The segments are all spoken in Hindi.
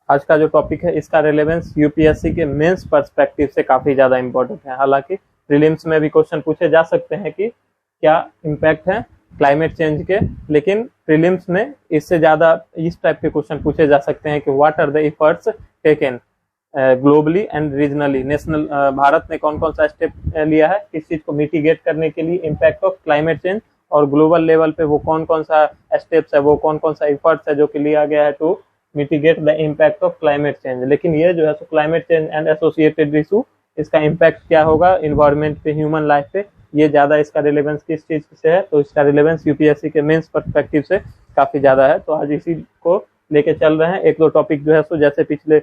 आज का जो टॉपिक है इसका रिलेवेंस यूपीएससी के मेंस पर्सपेक्टिव से काफी ज्यादा इंपॉर्टेंट है। हालांकि प्रीलिम्स में भी क्वेश्चन पूछे जा सकते हैं कि क्या इम्पैक्ट है क्लाइमेट चेंज के, लेकिन प्रीलिम्स में इससे ज्यादा इस टाइप के क्वेश्चन पूछे जा सकते हैं कि what are the efforts taken globally and regionally, national Bharat ने कौन कौन सा स्टेप लिया है किस चीज को मिटिगेट करने के लिए इम्पैक्ट ऑफ क्लाइमेट चेंज, और ग्लोबल लेवल पे वो कौन कौन सा स्टेप्स है, वो कौन कौन सा एफर्ट्स है जो कि लिया गया है to mitigate the impact of climate change. लेकिन ये जो है सो climate change and associated issue, इसका इम्पैक्ट क्या होगा इन्वायरमेंट पे, ह्यूमन लाइफ पे, ये ज्यादा इसका रिलेवेंस किस चीज से है, तो इसका रिलेवेंस यूपीएससी के मेंस पर्सपेक्टिव से काफी ज्यादा है। तो आज इसी को लेके चल रहे हैं। एक दो टॉपिक जो है सो जैसे पिछले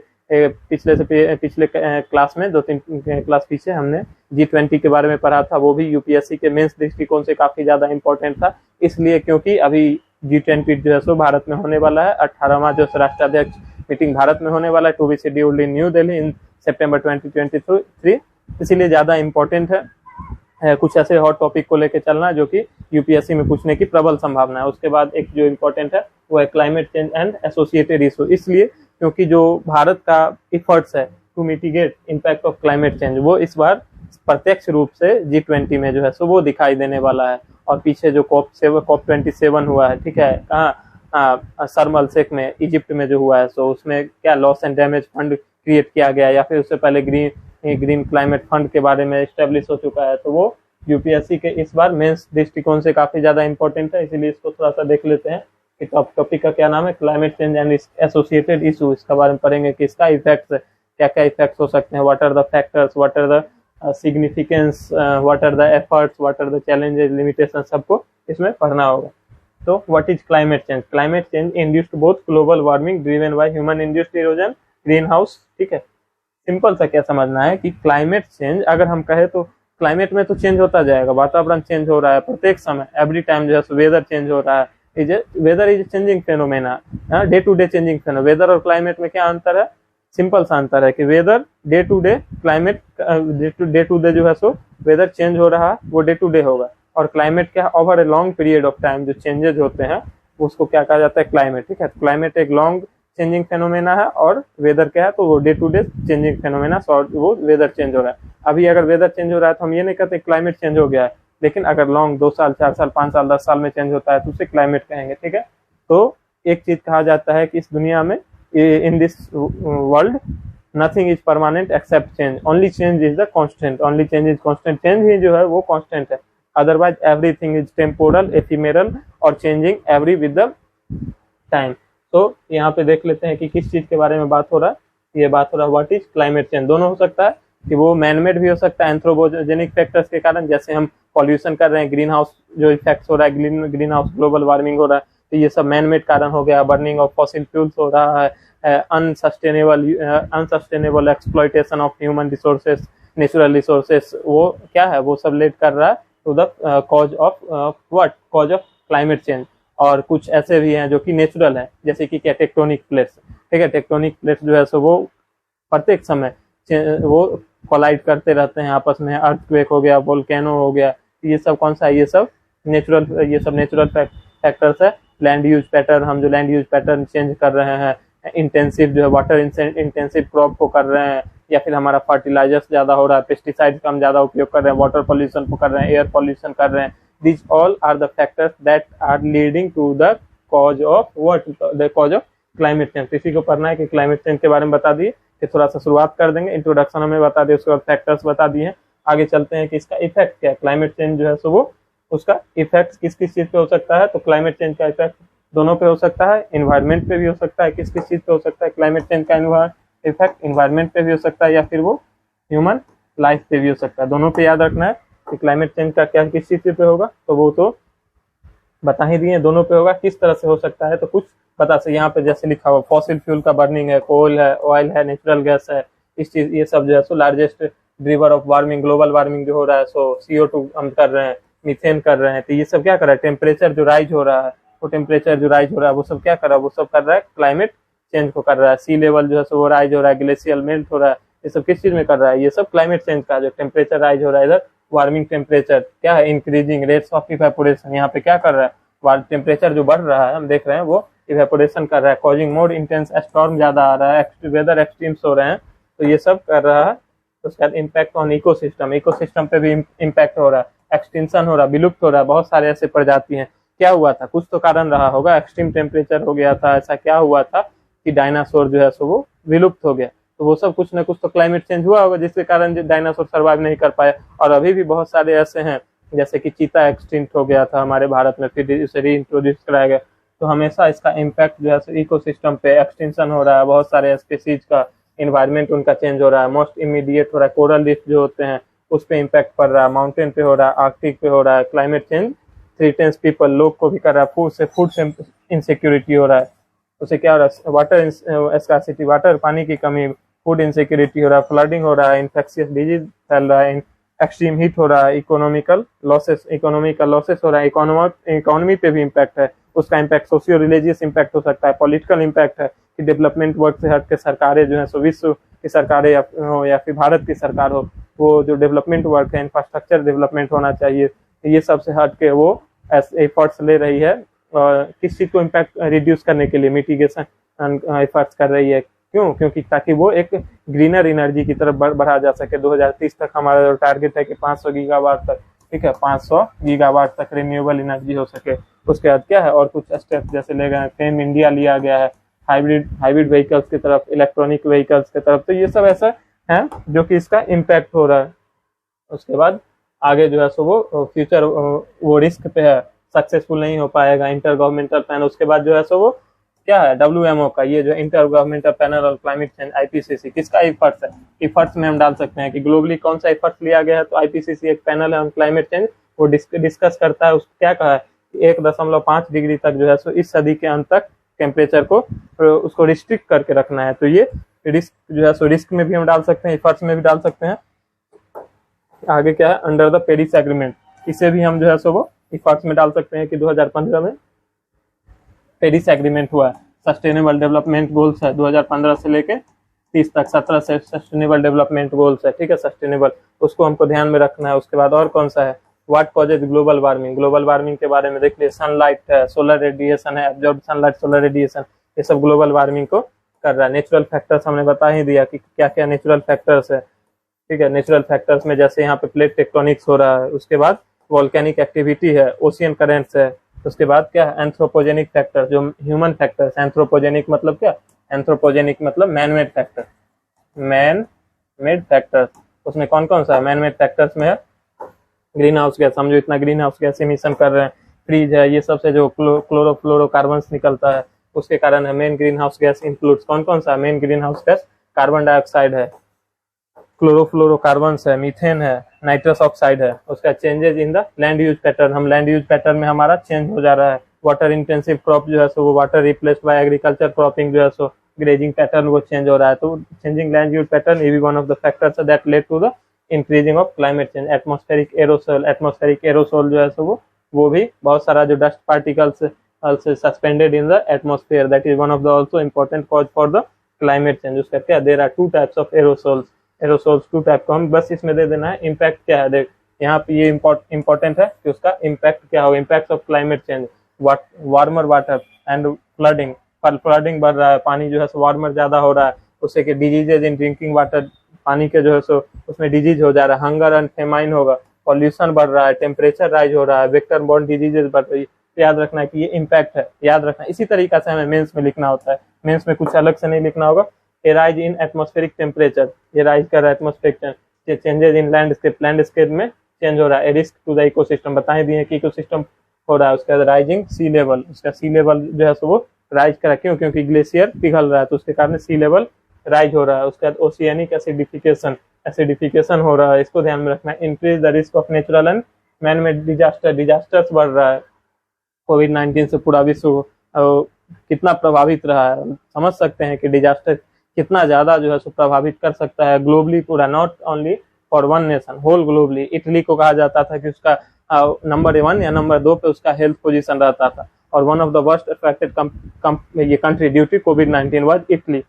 क्लास में 2-3 क्लास पीछे हमने G20 के बारे में पढ़ा था, वो भी यूपीएससी के मेंस दृष्टिकोण से काफी ज्यादा इंपॉर्टेंट था, इसलिए क्योंकि अभी G20 जो है सो भारत में होने वाला है। 18वां जो राष्ट्राध्यक्ष मीटिंग भारत में होने वाला है, to be scheduled in new Delhi in September 2023, इसीलिए ज्यादा इंपॉर्टेंट है कुछ ऐसे हॉट टॉपिक को लेकर चलना जो कि यूपीएससी में पूछने की प्रबल संभावना है। उसके बाद एक जो इम्पोर्टेंट है वो है climate change and associated issue, इसलिए क्योंकि जो भारत का इफर्ट्स है to mitigate impact of climate change वो इस बार प्रत्यक्ष रूप से G20 में जो है सो वो दिखाई देने वाला है। और पीछे जो COP27 हुआ है, ठीक है, कहाँ शर्म अल शेख में, इजिप्ट में जो हुआ है, सो उसमें क्या loss and damage fund create किया गया, या फिर उससे पहले ग्रीन क्लाइमेट फंड के बारे में एस्टेब्लिश हो चुका है, तो वो यूपीएससी के इस बार मेंस दृष्टिकोण से काफी ज्यादा इंपॉर्टेंट है। इसीलिए इसको थोड़ा सा देख लेते हैं कि टॉपिक का क्या नाम है, climate change and associated issue. इसका बारे में पढ़ेंगे कि इसका इफेक्ट्स, क्या क्या इफेक्ट्स हो सकते हैं, what are the factors, what are the significance, what are the efforts, what are the challenges, limitation, सबको इसमें पढ़ना होगा। तो what is climate change? Climate change induced both global warming driven by human induced erosion, green house, ठीक है। सिंपल सा क्या समझना है कि क्लाइमेट चेंज अगर हम कहें तो क्लाइमेट में तो चेंज होता जाएगा, वातावरण चेंज हो रहा है प्रत्येक समय, एवरी टाइम जो है वेदर चेंज हो रहा है, weather is changing phenomena, day to day changing phenomena. Weather और क्लाइमेट में क्या अंतर है? सिंपल सा अंतर है कि weather day to day, climate day to day जो है सो वेदर चेंज हो रहा है वो डे टू डे होगा, और क्लाइमेट क्या over a long period of time जो चेंजेस होते हैं उसको क्या कहा जाता है, क्लाइमेट, ठीक है। क्लाइमेट एक लॉन्ग चेंजिंग फेनोमेना है, और वेदर क्या है तो वो day to day changing phenomena, वो वेदर चेंज हो रहा है। अभी अगर वेदर चेंज हो रहा है तो हम ये नहीं कहते क्लाइमेट चेंज हो गया है, लेकिन अगर लॉन्ग 2 साल 4 साल 5 साल 10 साल में चेंज होता है तो उसे क्लाइमेट कहेंगे, ठीक है। तो एक चीज कहा जाता है कि इस दुनिया में, in this world nothing is permanent except change, only change is the constant, only change is constant, change ही जो है वो कांस्टेंट है, otherwise everything is temporal, ephemeral और changing every with the time. तो यहाँ पे देख लेते हैं कि किस चीज के बारे में बात हो रहा है। ये बात हो रहा है व्हाट इज क्लाइमेट चेंज। दोनों हो सकता है कि वो मैनमेड भी हो सकता है एंथ्रोपोजेनिक फैक्टर्स के कारण, जैसे हम पॉल्यूशन कर रहे हैं, ग्रीन हाउस जो इफेक्ट्स हो रहा है, ग्रीन हाउस ग्लोबल वार्मिंग हो रहा है, तो ये सब मैनमेड कारण हो गया, बर्निंग ऑफ फॉसिल फ्यूल्स हो रहा है, unsustainable exploitation of human resources, natural resources, वो क्या है वो सब लेड कर रहा है to the cause of cause of climate change. और कुछ ऐसे भी हैं जो कि नेचुरल है, जैसे कि क्या, टेक्टोनिक प्लेट्स, ठीक है। टेक्टोनिक प्लेट्स जो है सो वो प्रत्येक समय वो कोलाइड करते रहते हैं आपस में, अर्थक्वेक हो गया, वोल्केनो हो गया, ये सब कौन सा है, ये सब नेचुरल फैक्टर्स है। लैंड यूज पैटर्न, हम जो लैंड यूज पैटर्न चेंज कर रहे हैं, इंटेंसिव जो है वाटर इंटेंसिव क्रॉप को कर रहे हैं, या फिर हमारा फर्टिलाइजर्स ज्यादा हो रहा है, पेस्टिसाइड का हम ज्यादा उपयोग कर रहे हैं, वाटर पॉल्यूशन को कर रहे हैं, एयर पॉल्यूशन कर रहे हैं, these all are the factors that are leading to the cause of what, the cause of climate change। इसी को पढ़ना है कि क्लाइमेट चेंज के बारे में बता दिए कि थोड़ा सा शुरुआत कर देंगे, इंट्रोडक्शन हमें बता दिए, उसके बाद फैक्टर्स बता दिए। आगे चलते हैं कि इसका इफेक्ट क्या है, क्लाइमेट चेंज जो है सो वो उसका इफेक्ट किस किस चीज पे हो सकता है। तो क्लाइमेट चेंज का इफेक्ट दोनों पे हो सकता है, इन्वायरमेंट पे भी हो सकता है, किस किस चीज पे हो सकता है क्लाइमेट चेंज का इफेक्ट, इन्वायरमेंट पे भी हो सकता है, या फिर वो ह्यूमन लाइफ पे भी हो सकता है। दोनों पे याद रखना है कि क्लाइमेट चेंज का क्या किस चीज पे होगा, तो वो तो बता ही दिए, दोनों पे होगा, किस तरह से हो सकता है तो कुछ बता से। यहाँ पे जैसे लिखा हुआ फॉसिल फ्यूल का बर्निंग है, कोल है, ऑयल है, नेचुरल गैस है, इस चीज ये सब जो है so largest driver of warming, global warming जो हो रहा है, सो CO2 हम कर रहे हैं, मीथेन कर रहे हैं, तो ये सब क्या कर रहा है, टेम्परेचर जो राइज हो रहा है, वो टेम्परेचर जो राइज हो रहा है वो सब क्या कर रहा है, वो सब कर रहा है क्लाइमेट चेंज को कर रहा है। सी लेवल जो है सो वो राइज हो रहा है, ग्लेशियल मेल्ट हो रहा है, ये सब किस चीज में कर रहा है, ये सब क्लाइमेट चेंज का जो टेम्परेचर राइज हो रहा है। इधर वार्मिंग टेम्परेचर क्या है, इंक्रीजिंग रेट्स ऑफ इवेपोरेशन, यहाँ पे क्या कर रहा है, टेम्परेचर जो बढ़ रहा है हम देख रहे हैं वो इवेपोरेशन कर रहा है, कॉजिंग मोर इंटेंस स्टॉर्म ज्यादा आ रहा है, वेदर एक्सट्रीम्स हो रहे हैं, तो ये सब कर रहा है। उसके बाद इम्पैक्ट ऑन इकोसिस्टम, इकोसिस्टम पे भी इम्पैक्ट हो रहा है, एक्सटिंक्शन हो रहा है, विलुप्त हो रहा है, बहुत सारे ऐसे प्रजाति हैं। क्या हुआ था, कुछ तो कारण रहा होगा, एक्सट्रीम टेम्परेचर हो गया था, ऐसा क्या हुआ था कि डायनासोर जो है सो वो विलुप्त हो गया। तो वो सब कुछ ना कुछ तो क्लाइमेट चेंज हुआ होगा जिसके कारण डायनासोर सर्वाइव नहीं कर पाए। और अभी भी बहुत सारे ऐसे हैं, जैसे कि चीता एक्सटिंक्ट हो गया था हमारे भारत में, फिर इसे रीइंट्रोड्यूस कराया गया। तो हमेशा इसका इम्पैक्ट जो है इकोसिस्टम पे, एक्सटिंक्शन हो रहा है, बहुत सारे स्पीसीज का इन्वायरमेंट उनका चेंज हो रहा है, मोस्ट इमीडिएट हो रहा है, कोरल रीफ जो होते हैं उस पर इम्पैक्ट पड़ रहा है, माउंटेन पे हो रहा है, आर्कटिक पे हो रहा है। क्लाइमेट चेंज थ्रीटेंस पीपल, लोग को भी कर रहा है, फूड से इनसिक्योरिटी हो रहा है, उससे क्या हो रहा है, वाटर स्कार्सिटी, वाटर पानी की कमी, फूड इनसिक्योरिटी हो रहा है, फ्लडिंग हो रहा है, इन्फेक्शियस डिजीज फैल रहा है, एक्सट्रीम हीट हो रहा है, इकोनॉमिकल लॉसेस हो रहा है, इकोनॉमी पे भी इम्पैक्ट है, उसका इम्पैक्ट सोशियो रिलीजियस इम्पैक्ट हो सकता है, पॉलिटिकल इम्पैक्ट है कि डेवलपमेंट वर्क से हट के सरकारें जो है सो विश्व की सरकारें या फिर भारत की सरकार हो, वो जो डेवलपमेंट वर्क है, इंफ्रास्ट्रक्चर डेवलपमेंट होना चाहिए, ये सब से हट के वो एफर्ट्स ले रही है किस चीज को इम्पैक्ट रिड्यूस करने के लिए, मिटिगेशन एफर्ट्स कर रही है। क्यों? क्योंकि ताकि वो एक ग्रीनर एनर्जी की तरफ बढ़ा जा सके। 2030 तक हमारा जो टारगेट है कि 500 गीगावाट तक, ठीक है, 500 गीगावाट तक रिन्यूएबल एनर्जी हो सके। उसके बाद क्या है, और कुछ स्टेप जैसे ले गए, फेम इंडिया लिया गया है, हाइब्रिड व्हीकल्स की तरफ, इलेक्ट्रॉनिक व्हीकल्स की तरफ। तो ये सब ऐसा है जो कि इसका इम्पैक्ट हो रहा है। उसके बाद आगे जो है सो वो फ्यूचर वो रिस्क पे है, सक्सेसफुल नहीं हो पाएगा इंटर गवर्नमेंटल पैनल। उसके बाद जो है सो वो क्या है, WMO का ये जो इंटर गवर्नमेंटल पैनल और क्लाइमेट चेंज, IPCC, किसका एफर्ट्स है? एफर्ट्स में हम डाल सकते हैं कि ग्लोबली कौन सा एफर्ट्स लिया गया है। तो IPCC एक पैनल है ऑन क्लाइमेट चेंज, वो डिस्कस करता है। उसको क्या कहा है, 1.5 डिग्री तक जो है सो इस सदी के अंत तक टेम्परेचर को उसको रिस्ट्रिक्ट करके रखना है। तो ये रिस्क जो है सो रिस्क में भी हम डाल सकते हैं, एफर्ट्स में भी डाल सकते हैं। आगे क्या है, अंडर द पेरिस एग्रीमेंट, इसे भी हम जो है सो वो एफर्ट्स में डाल सकते हैं कि 2015 में पेरिस एग्रीमेंट हुआ है। सस्टेनेबल डेवलपमेंट गोल्स है 2015 से लेके 30 तक, 17 से सस्टेनेबल डेवलपमेंट गोल्स है, ठीक है, सस्टेनेबल, उसको हमको ध्यान में रखना है। उसके बाद और कौन सा है, what causes global warming, global warming के बारे में देख लिए, सनलाइट है, सोलर रेडिएशन है, एब्जॉर्ब सनलाइट, सोलर रेडिएशन, ये सब ग्लोबल वार्मिंग को कर रहा है। नेचुरल फैक्टर्स हमने बता ही दिया कि क्या क्या नेचुरल फैक्टर्स है, ठीक है। नेचुरल फैक्टर्स में जैसे यहाँ पे प्लेट टेक्टोनिक्स हो रहा है, उसके बाद वॉल्केनिक एक्टिविटी है, ओशियन करेंट्स है। उसके बाद क्या है, एंथ्रोपोजेनिक फैक्टर, जो ह्यूमन फैक्टर्स। एंथ्रोपोजेनिक मतलब क्या, एंथ्रोपोजेनिक मतलब man made factor, man made factors. उसमें कौन कौन सा है, मैन मेड फैक्टर्स में है ग्रीन हाउस गैस, समझो इतना ग्रीन हाउस गैस इमिशन कर रहे हैं, फ्रीज है, ये सबसे जो क्लोरोफ्लोरोकार्बन निकलता है उसके कारण है। Main green house gas includes कौन कौन सा, main green house gas carbon dioxide है, क्लोरोफ्लोरोकार्बन है, मीथेन है, नाइट्रस ऑक्साइड है। उसका changes in the land use pattern, हम लैंड यूज पैटर्न में हमारा चेंज हो जा रहा है। वाटर इंटेंसिव क्रॉप जो है सो वो water replaced by agriculture cropping जो है सो ग्रेजिंग पैटर्न वो चेंज हो रहा है। तो चेंजिंग लैंड यूज पैटर्न ये भी one of the factors that led to the increasing of climate change. Atmospheric aerosol जो है सो वो भी बहुत सारा जो dust particles suspended in the atmosphere, that is one of the also important cause for the climate change. उसका क्या, there are 2 types of aerosols 2 type का, हम बस इसमें दे देना है इम्पैक्ट क्या है। देख यहाँ पे ये इंपॉर्टेंट है कि उसका इम्पैक्ट क्या होगा, impact of climate change, warmer water and flooding, flooding बढ़ रहा है, पानी जो है सो वार्मर ज्यादा हो रहा है, उससे कि डिजीजेज इन ड्रिंकिंग वाटर, पानी के जो है सो उसमें डिजीज हो जा रहा है, हंगर एंड फेमाइन होगा, पॉल्यूशन बढ़ रहा है, टेम्परेचर राइज हो रहा है, वेक्टर बॉर्न डिजीजेज बढ़ रही है। याद रखना है कि ये इम्पैक्ट है, याद रखना। इसी तरीका से हमें मेंस में लिखना होता है, मेंस में कुछ अलग से नहीं लिखना होगा। ए राइज इन एटमॉस्फेरिक टेम्परेचर, ये राइज कर रहा है एटमॉस्फेरिक, चेंजेस इन लैंडस्केप में चेंज हो रहा है, रिस्क टू द इकोसिस्टम, बता ही दिए कि इकोसिस्टम हो रहा है। उसके बाद राइजिंग सी लेवल, उसका सी लेवल जो है सो वो राइज करा, क्यों, क्योंकि ग्लेशियर पिघल रहा है तो उसके कारण सी लेवल राइज हो रहा है। उसके बाद ओशियानिक एसिडिफिकेशन हो रहा है, इसको ध्यान में रखना है। Increase the risk of natural and man made disasters बढ़ रहा है। कोविड-19 से पूरा विश्व कितना प्रभावित रहा है, समझ सकते हैं कि डिजास्टर कितना ज्यादा जो है सो प्रभावित कर सकता है ग्लोबली पूरा, not only for one nation, whole globally. Italy को कहा जाता था कि उसका नंबर 1 या नंबर 2 पे उसका हेल्थ पोजीशन रहता था, और one of the worst affected ये कंट्री ड्यू टू कोविड-19 was Italy.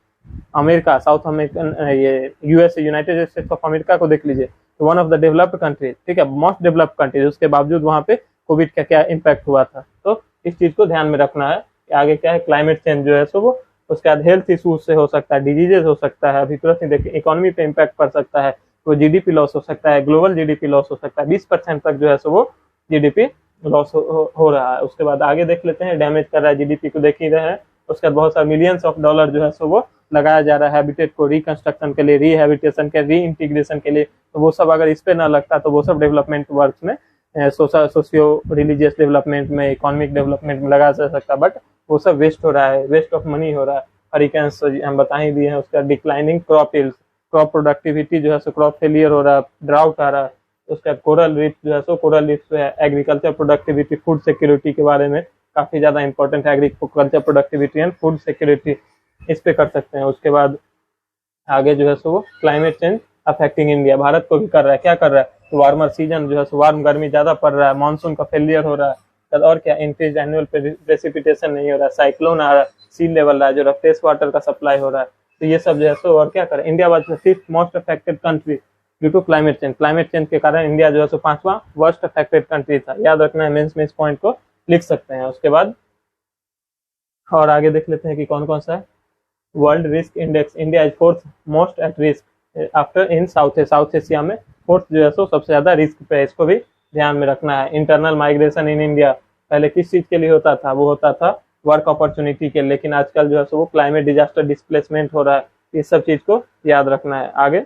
America, south American, ये USA, United States of America को देख लीजिए, तो one of the developed country, ठीक है, मोस्ट डेवलप्ड कंट्री, उसके बावजूद वहाँ पे कोविड का क्या इम्पैक्ट हुआ था। तो इस चीज को ध्यान में रखना है। कि आगे क्या है, क्लाइमेट चेंज जो है सो वो, उसके बाद हेल्थ इशूज से हो सकता है, डिजीजेस हो सकता है, अभी तुरंत ही देखिए इकोनॉमी पे इम्पैक्ट पड़ सकता है, तो जीडीपी लॉस हो सकता है, ग्लोबल जीडीपी लॉस हो सकता है, 20% तक जो है सो वो जीडीपी लॉस हो रहा है। उसके बाद आगे देख लेते हैं, डैमेज कर रहा है जीडीपी को, देख ही रहे हैं। उसके बाद बहुत सारे मिलियंस ऑफ डॉलर जो है सो वो लगाया जा रहा है हैबिटेट को रिकंस्ट्रक्शन के लिए, रिहेबिटेशन के, री इंटीग्रेशन के लिए। तो वो सब अगर इस पे ना लगता तो वो सब डेवलपमेंट वर्क में, सोशियो रिलीजियस डेवलपमेंट में, इकोनॉमिक डेवलपमेंट में लगा जा सकता, बट वो सब वेस्ट हो रहा है, वेस्ट ऑफ मनी हो रहा है। हरिकेन्स हम बता ही दिए हैं। उसका declining crop yield, crop productivity जो है सो क्रॉप फेलियर हो रहा है, ड्राउट आ रहा है। उसका कोरल रीफ जो है सो, कोरल रीफ जो है एग्रीकल्चर प्रोडक्टिविटी, फूड सिक्योरिटी के बारे में काफी ज्यादा इंपॉर्टेंट है, agriculture productivity and food security, इस पे कर सकते हैं। उसके बाद आगे जो है सो वो climate change affecting India, Bharat को भी कर रहा है, क्या कर रहा है, तो वार्मर सीजन जो है सो, वार्म गर्मी ज्यादा पड़ रहा है, मानसून का फेलियर हो रहा है, और क्या, इंक्रीज एनुअल प्रेसिपिटेशन नहीं हो रहा है, साइक्लोन आ रहा है, सी लेवल रहा है, जो फ्रेश वाटर का सप्लाई हो रहा है। तो ये सब जो है सो, और क्या करें, India was the 5th most affected country due to climate change. Climate चेंज के कारण इंडिया जो है सो 5वां वर्स्ट अफेक्टेड कंट्री था, याद रखना है, मेंस में इस पॉइंट को लिख सकते हैं। उसके बाद और आगे देख लेते हैं कि कौन कौन सा है। World risk index, India is 4th most at risk after in south Asia में 4th जो है सो सबसे ज्यादा रिस्क पे है, इसको भी ध्यान में रखना है। इंटरनल माइग्रेशन इन इंडिया पहले किस चीज के लिए होता था, वो होता था वर्क अपॉर्चुनिटी के, लेकिन आजकल जो है सो वो क्लाइमेट डिजास्टर, डिस्प्लेसमेंट हो रहा है, इस सब चीज को याद रखना है। आगे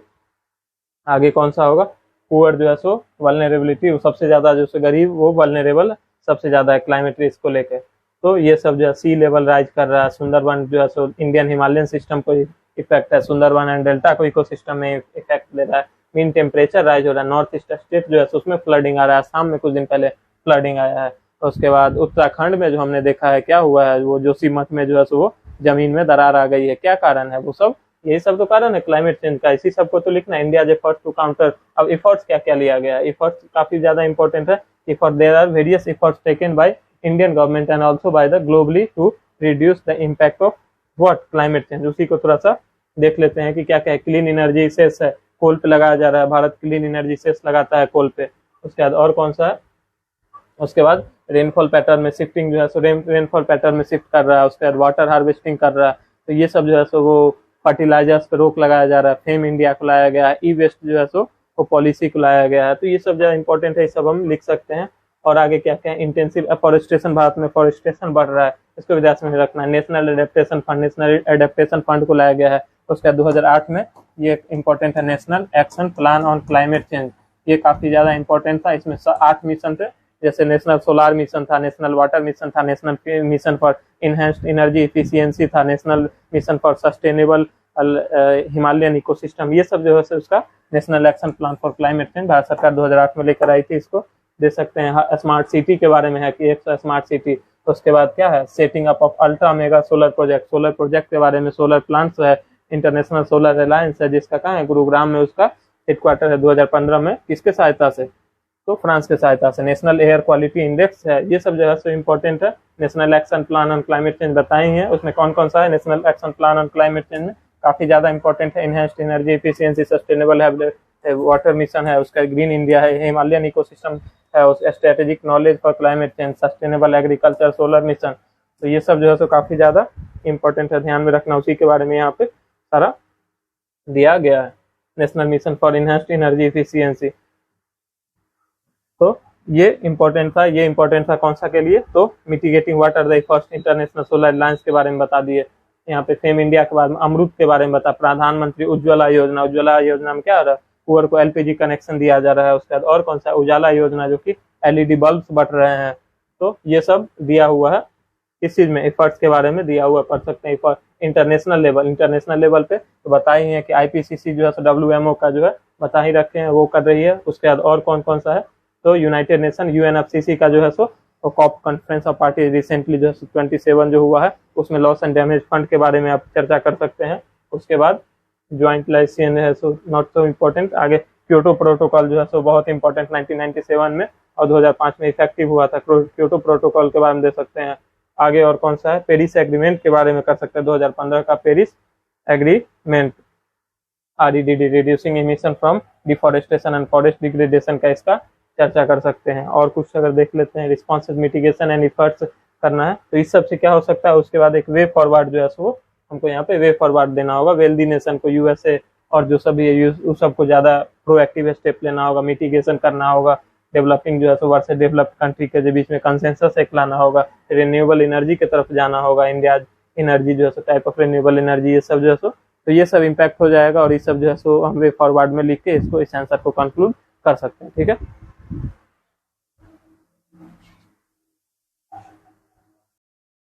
आगे कौन सा होगा, पुअर जो है सो वल्नरेबिलिटी, वो सबसे ज्यादा जो है गरीब, वो वल्नरेबल सबसे ज्यादा है क्लाइमेट रिस्क को लेकर। तो ये सब जो है, सी लेवल राइज कर रहा है, सुंदरबन जो है सो इंडियन हिमालयन सिस्टम को इफेक्ट है, सुंदरबन एंड डेल्टा को इकोसिस्टम में इफेक्ट दे रहा है। मीन टेम्परेचर राइज हो रहा है, नॉर्थ ईस्ट स्टेट जो है उसमें फ्लडिंग आ रहा है, आसाम में कुछ दिन पहले फ्लडिंग आया है। उसके बाद उत्तराखंड में जो हमने देखा है क्या हुआ है, वो जोशीमठ में जो है सो वो जमीन में दरार आ गई है, क्या कारण है, वो सब यही सब तो कारण है क्लाइमेट चेंज का, इसी सबको तो लिखना है। इंडिया एफर्ट्स टू काउंटर, अब एफर्ट्स क्या क्या लिया गया है, एफर्ट्स काफी ज्यादा इंपॉर्टेंट है। Effort, there are various efforts taken by Indian government and also by the globally to reduce the impact of what, climate change. उसी को थोड़ा सा देख लेते हैं कि क्या क्या है। क्लीन एनर्जी सेस है, कोल पे लगाया जा रहा है, भारत क्लीन एनर्जी सेस लगाता है कोल पे। उसके बाद और कौन सा है, उसके बाद रेनफॉल पैटर्न में शिफ्टिंग जो है सो, रेनफॉल पैटर्न में शिफ्ट कर रहा है। उसके बाद वाटर हार्वेस्टिंग कर रहा है। तो ये सब जो है सो वो फर्टिलाइजर्स पे रोक लगाया जा रहा है, फेम इंडिया को लाया गया है, ई वेस्ट जो है सो वो पॉलिसी को लाया गया है। तो ये सब जो इंपॉर्टेंट है, ये सब हम लिख सकते हैं। और आगे क्या क्या है, इंटेंसिव एफॉरेस्टेशन, भारत में फॉरेस्टेशन बढ़ रहा है, इसको भी ध्यान में रखना है। National adaptation fund, national adaptation fund को लाया गया है। उसके बाद 2008 में ये इंपॉर्टेंट है, national action plan on climate change, ये काफी ज्यादा इंपॉर्टेंट था। इसमें 8 मिशन थे, जैसे नेशनल सोलर मिशन था, नेशनल वाटर मिशन था, national mission for enhanced energy efficiency था, national mission for sustainable Himalayan ecosystem, ये सब जो है उसका national action plan for climate change Bharat सरकार 2008 में लेकर आई थी। इसको दे सकते हैं। स्मार्ट सिटी के बारे में है कि 100 स्मार्ट सिटी। उसके बाद क्या है, setting up of ultra mega solar project, solar project के बारे में, सोलर प्लांट्स है, इंटरनेशनल सोलर अलायंस है, जिसका कहाँ है, गुरुग्राम में उसका हेडक्वार्टर है। 2015 में किसके सहायता से, तो फ्रांस के सहायता से। नेशनल एयर क्वालिटी इंडेक्स है, ये सब जो है सो इम्पोर्टेंट है। National action plan on climate change बताए हैं, उसमें कौन कौन सा है। National action plan on climate change में काफी ज्यादा इंपॉर्टेंट है, enhanced energy efficiency, sustainable water mission है, उसका ग्रीन इंडिया है, हिमालयन इकोसिस्टम है, उस strategic knowledge for climate change, sustainable agriculture, solar mission. तो ये सब जो है सो काफी ज्यादा इंपॉर्टेंट है, ध्यान में रखना। उसी के बारे में यहाँ पे सारा दिया गया है। National mission for enhanced energy efficiency, तो ये इंपॉर्टेंट था। ये इंपॉर्टेंट था कौन सा के लिए, तो mitigating what are the first international solar alliance के बारे में बता दिए। यहाँ पे फेम इंडिया के बारे में, अमृत के बारे में बता, प्रधानमंत्री उज्ज्वला योजना, उज्ज्वला योजना में क्या हो रहा है, पुअर को एलपीजी कनेक्शन दिया जा रहा है। उसके बाद और कौन सा, उजाला योजना, जो कि एलईडी बल्ब बट रहे हैं। तो ये सब दिया हुआ है, इस चीज में एफर्ट्स के बारे में दिया हुआ, पढ़ सकते हैं। इंटरनेशनल लेवल पे तो बता ही है कि आईपीसीसी जो है WMO का जो है बता ही रखे हैं, वो कर रही है। उसके बाद और कौन कौन सा है, तो यूनाइटेड नेशन यूएनएफसीसी का जो है सो COP conference of party recently जो है 27 जो हुआ है, उसमें लॉस एंड डैमेज फंड के बारे में आप चर्चा कर सकते हैं। उसके बाद ज्वाइंट लाइसेंस है सो नॉट सो इम्पोर्टेंट। आगे क्योटो प्रोटोकॉल जो है सो बहुत इंपॉर्टेंट, 1997 में और 2005 में इफेक्टिव हुआ था। क्योटो प्रोटोकॉल के बारे में दे सकते हैं। आगे और कौन सा है, पेरिस एग्रीमेंट के बारे में कर सकते हैं, 2015 का Paris agreement, REDD, reducing emission from deforestation and forest degradation का इसका चर्चा कर सकते हैं। और कुछ अगर देख लेते हैं, रिस्पॉन्सिव मिटिगेशन एंड एफर्ट्स करना है। तो इस सब से क्या हो सकता है, उसके बाद एक वे फॉरवर्ड जो है सो हमको यहाँ पे वे फॉरवर्ड देना होगा वेल्दी नेशन को, यूएसए और जो सभी है उस सबको ज्यादा प्रोएक्टिव स्टेप लेना होगा, मिटिगेशन करना होगा, डेवलपिंग जो है सो वर्सेस डेवलप्ड कंट्री के बीच में कंसेंसस एक लाना होगा, रिन्यूएबल एनर्जी की तरफ जाना होगा, इंडिया एनर्जी जो है so type of renewable energy, ये सब जो है सो तो ये सब इम्पैक्ट हो जाएगा और ये सब जो है सो हम वे फॉरवर्ड में लिख के इसको इस आंसर को कंक्लूड कर सकते हैं। ठीक है।